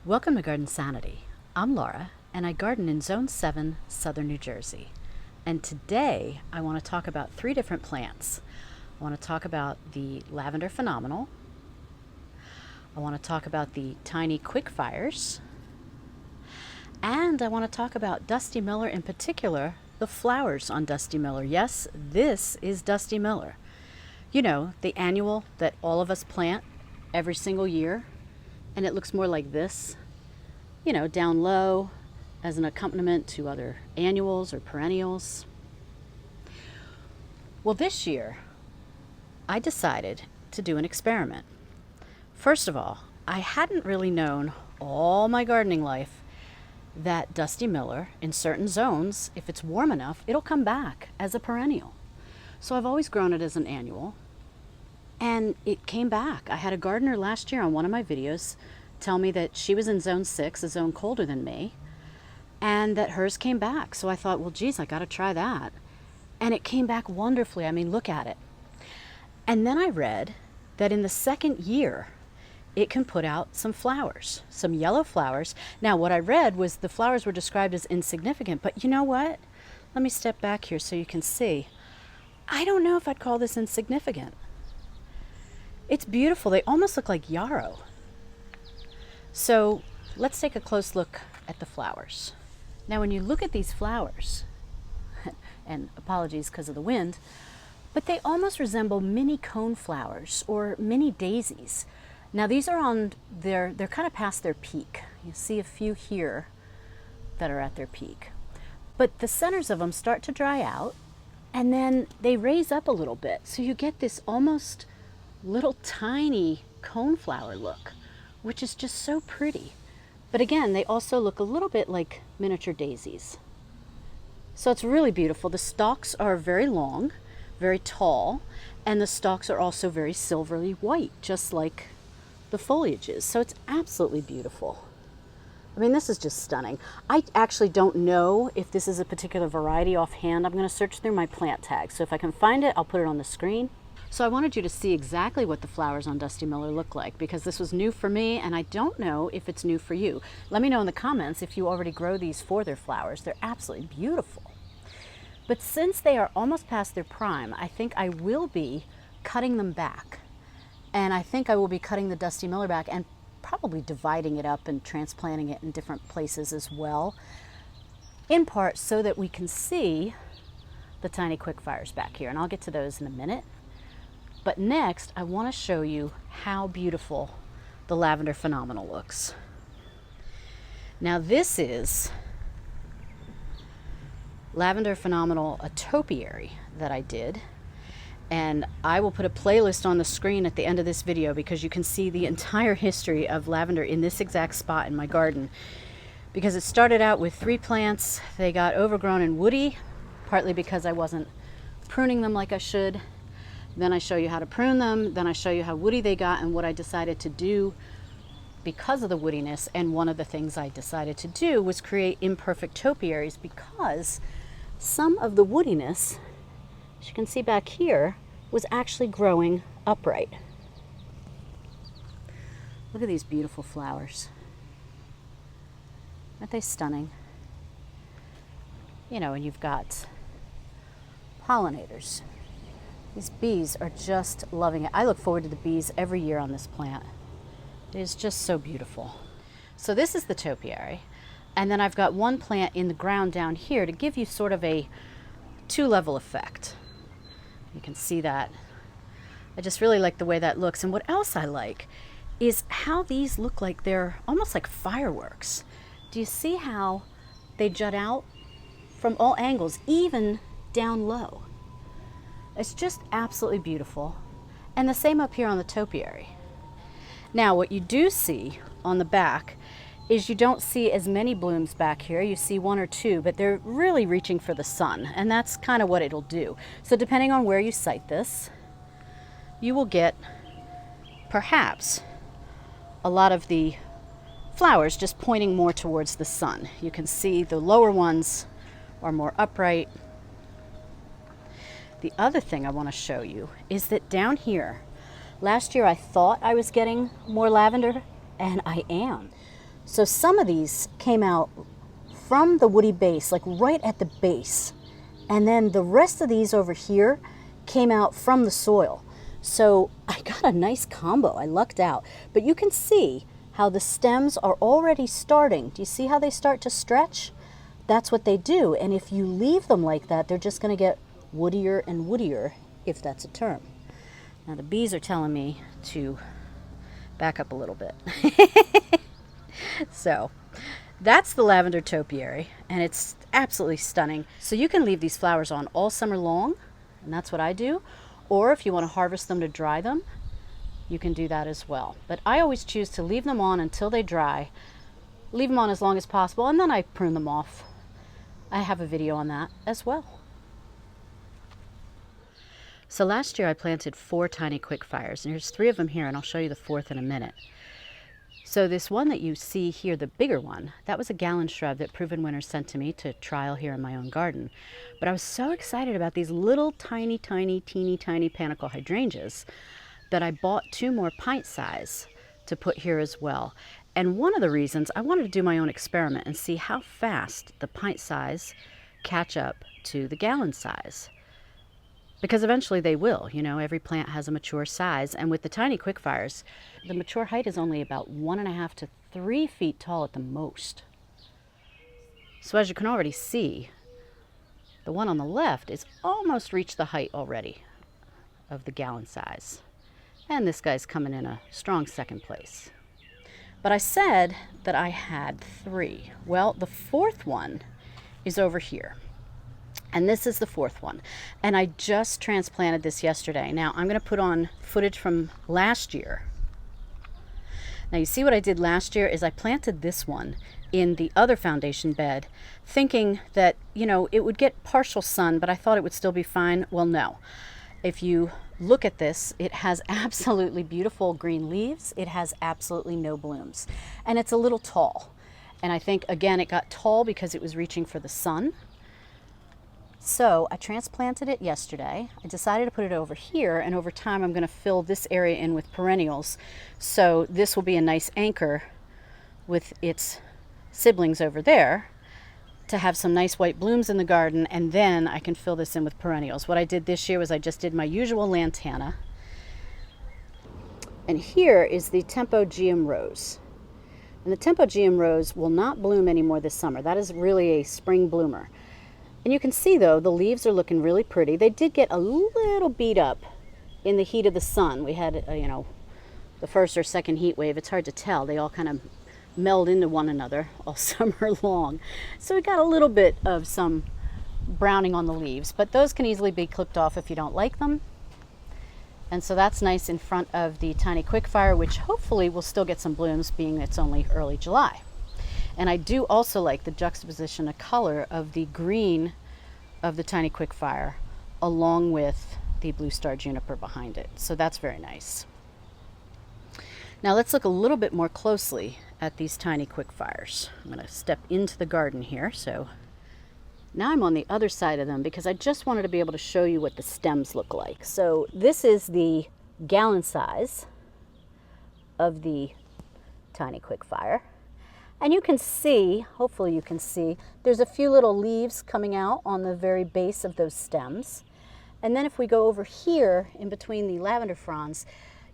Welcome to Garden Sanity. I'm Laura, and I garden in Zone 7, Southern New Jersey. And today, I want to talk about 3 different plants. I want to talk about the Lavender Phenomenal. I want to talk about the tiny quick fires. And I want to talk about Dusty Miller, in particular, the flowers on Dusty Miller. Yes, this is Dusty Miller. You know, the annual that all of us plant every single year. And it looks more like this, you know, down low as an accompaniment to other annuals or perennials. Well, this year, I decided to do an experiment. First of all, I hadn't really known all my gardening life that Dusty Miller, in certain zones, if it's warm enough, it'll come back as a perennial. So I've always grown it as an annual. And it came back. I had a gardener last year on one of my videos tell me that she was in zone 6, a zone colder than me, and that hers came back. So I thought, well, geez, I got to try that. And it came back wonderfully. I mean, look at it. And then I read that in the second year, it can put out some flowers, some yellow flowers. Now, what I read was the flowers were described as insignificant, but you know what? Let me step back here so you can see. I don't know if I'd call this insignificant. It's beautiful. They almost look like yarrow. So let's take a close look at the flowers. Now, when you look at these flowers, and apologies because of the wind, but they almost resemble mini cone flowers or mini daisies. Now, these are they're kind of past their peak. You see a few here that are at their peak. But the centers of them start to dry out, and then they raise up a little bit. So you get this almost little tiny coneflower look, which is just so pretty. But again, they also look a little bit like miniature daisies. So it's really beautiful. The stalks are very long, very tall, and the stalks are also very silvery white, just like the foliage is. So it's absolutely beautiful. I mean, this is just stunning. I actually don't know if this is a particular variety offhand. I'm going to search through my plant tags. So if I can find it, I'll put it on the screen. So I wanted you to see exactly what the flowers on Dusty Miller look like, because this was new for me, and I don't know if it's new for you. Let me know in the comments if you already grow these for their flowers. They're absolutely beautiful. But since they are almost past their prime, I think I will be cutting them back. And I think I will be cutting the Dusty Miller back and probably dividing it up and transplanting it in different places as well, in part so that we can see the tiny quick fires back here. And I'll get to those in a minute. But next, I want to show you how beautiful the Lavender Phenomenal looks. Now, this is Lavender Phenomenal, a topiary that I did. And I will put a playlist on the screen at the end of this video because you can see the entire history of lavender in this exact spot in my garden. Because it started out with 3 plants. They got overgrown and woody, partly because I wasn't pruning them like I should. Then I show you how to prune them. Then I show you how woody they got and what I decided to do because of the woodiness. And one of the things I decided to do was create imperfect topiaries, because some of the woodiness, as you can see back here, was actually growing upright. Look at these beautiful flowers. Aren't they stunning? You know, and you've got pollinators. These bees are just loving it. I look forward to the bees every year on this plant. It is just so beautiful. So this is the topiary. And then I've got one plant in the ground down here to give you sort of a 2-level effect. You can see that. I just really like the way that looks. And what else I like is how these look like they're almost like fireworks. Do you see how they jut out from all angles, even down low? It's just absolutely beautiful. And the same up here on the topiary. Now, what you do see on the back is you don't see as many blooms back here. You see 1 or 2, but they're really reaching for the sun, and that's kind of what it'll do. So depending on where you site this, you will get perhaps a lot of the flowers just pointing more towards the sun. You can see the lower ones are more upright. The other thing I want to show you is that down here, last year I thought I was getting more lavender, and I am. So some of these came out from the woody base, like right at the base. And then the rest of these over here came out from the soil. So I got a nice combo. I lucked out. But you can see how the stems are already starting. Do you see how they start to stretch? That's what they do. And if you leave them like that, they're just going to get woodier and woodier, if that's a term. Now the bees are telling me to back up a little bit. So that's the lavender topiary, and it's absolutely stunning. So you can leave these flowers on all summer long, and that's what I do. Or if you want to harvest them to dry them, you can do that as well. But I always choose to leave them on until they dry, leave them on as long as possible, and then I prune them off. I have a video on that as well. So last year I planted 4 tiny quickfires, and there's 3 of them here, and I'll show you the 4th in a minute. So this one that you see here, the bigger one, that was a gallon shrub that Proven Winners sent to me to trial here in my own garden. But I was so excited about these little teeny tiny Panicle hydrangeas that I bought 2 more pint size to put here as well. And one of the reasons I wanted to do my own experiment and see how fast the pint size catch up to the gallon size. Because eventually they will, you know, every plant has a mature size. And with the tiny quickfires, the mature height is only about 1.5 to 3 feet tall at the most. So as you can already see, the one on the left is almost reached the height already of the gallon size. And this guy's coming in a strong second place. But I said that I had 3. Well, the 4th one is over here. And this is the 4th one. And I just transplanted this yesterday. Now I'm going to put on footage from last year. Now you see what I did last year is I planted this one in the other foundation bed, thinking that, you know, it would get partial sun, but I thought it would still be fine. Well, no. If you look at this, it has absolutely beautiful green leaves. It has absolutely no blooms. And it's a little tall. And I think, again, it got tall because it was reaching for the sun. So I transplanted it yesterday. I decided to put it over here, and over time I'm going to fill this area in with perennials. So this will be a nice anchor with its siblings over there to have some nice white blooms in the garden, and then I can fill this in with perennials. What I did this year was I just did my usual lantana. And here is the Tempo GM Rose. And the Tempo GM Rose will not bloom anymore this summer. That is really a spring bloomer. And you can see, though, the leaves are looking really pretty. They did get a little beat up in the heat of the sun. We had, you know, the first or second heat wave. It's hard to tell. They all kind of meld into one another all summer long. So we got a little bit of some browning on the leaves. But those can easily be clipped off if you don't like them. And so that's nice in front of the tiny quickfire, which hopefully will still get some blooms, being it's only early July. And I do also like the juxtaposition of color of the green of the tiny quickfire along with the blue star juniper behind it. So that's very nice. Now let's look a little bit more closely at these tiny quickfires. I'm going to step into the garden here. So now I'm on the other side of them because I just wanted to be able to show you what the stems look like. So this is the gallon size of the tiny quickfire. And you can see, hopefully you can see, there's a few little leaves coming out on the very base of those stems. And then if we go over here in between the lavender fronds,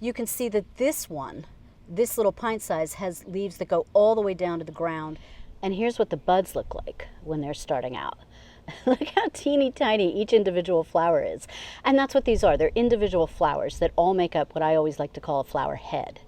you can see that this one, this little pint size, has leaves that go all the way down to the ground. And here's what the buds look like when they're starting out. Look how teeny tiny each individual flower is. And that's what these are. They're individual flowers that all make up what I always like to call a flower head.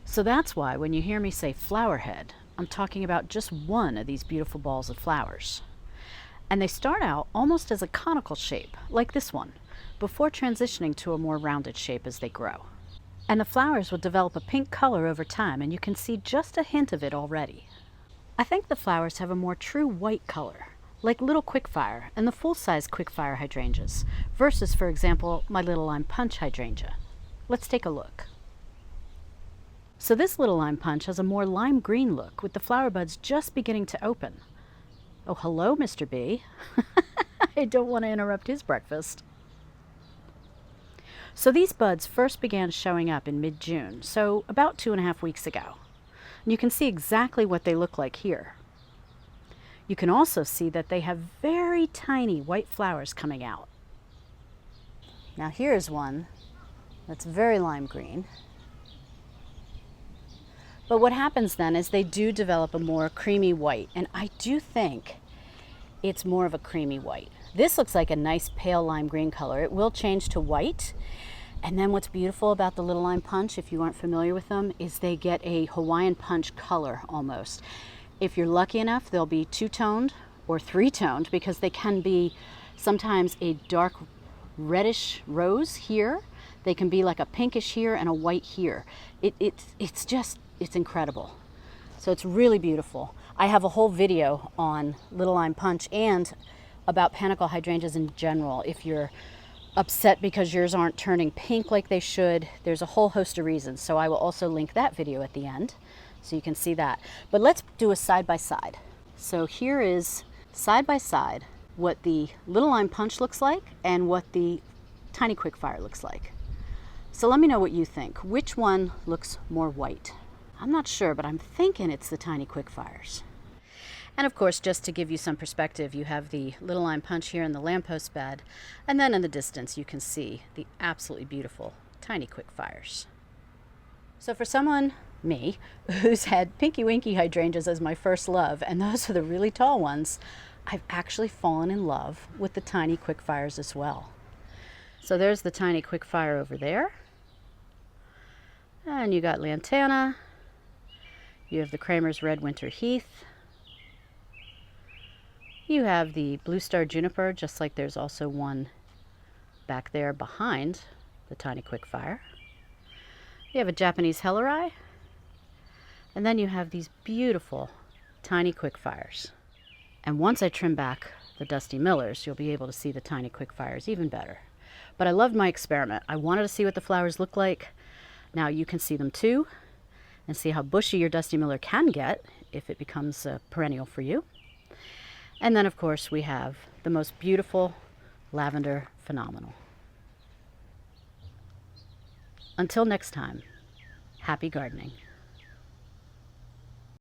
So that's why when you hear me say flower head, I'm talking about just one of these beautiful balls of flowers. And they start out almost as a conical shape, like this one, before transitioning to a more rounded shape as they grow. And the flowers will develop a pink color over time, and you can see just a hint of it already. I think the flowers have a more true white color, like little quickfire and the full-size quickfire hydrangeas, versus, for example, my little lime punch hydrangea. Let's take a look. So this little lime punch has a more lime green look with the flower buds just beginning to open. Oh, hello, Mr. B. I don't want to interrupt his breakfast. So these buds first began showing up in mid-June, so about 2.5 weeks ago. And you can see exactly what they look like here. You can also see that they have very tiny white flowers coming out. Now here's one that's very lime green. But what happens then is they do develop a more creamy white, and I do think it's more of a creamy white. This looks like a nice pale lime green color. It will change to white. And then what's beautiful about the little lime punch, if you aren't familiar with them, is they get a Hawaiian punch color almost. If you're lucky enough, they'll be two-toned or three-toned, because they can be sometimes a dark reddish rose here. They can be like a pinkish here and a white here. It's incredible. So it's really beautiful. I have a whole video on little lime punch and about Panicle hydrangeas in general. If you're upset because yours aren't turning pink like they should, there's a whole host of reasons. So I will also link that video at the end so you can see that. But let's do a side by side. So here is side by side what the little lime punch looks like and what the tiny quickfire looks like. So let me know what you think. Which one looks more white? I'm not sure, but I'm thinking it's the tiny quickfires. And of course, just to give you some perspective, you have the little lime punch here in the lamppost bed, and then in the distance you can see the absolutely beautiful tiny quickfires. So for someone, me, who's had pinky winky hydrangeas as my first love, and those are the really tall ones, I've actually fallen in love with the tiny quickfires as well. So there's the tiny quickfire over there. And you got lantana. You have the Kramer's Red Winter Heath. You have the Blue Star Juniper, just like there's also one back there behind the tiny quickfire. You have a Japanese Hellerai. And then you have these beautiful tiny quickfires. And once I trim back the Dusty Millers, you'll be able to see the tiny quickfires even better. But I loved my experiment. I wanted to see what the flowers look like. Now you can see them too, and see how bushy your Dusty Miller can get if it becomes a perennial for you. And then of course we have the most beautiful Lavender Phenomenal. Until next time, happy gardening.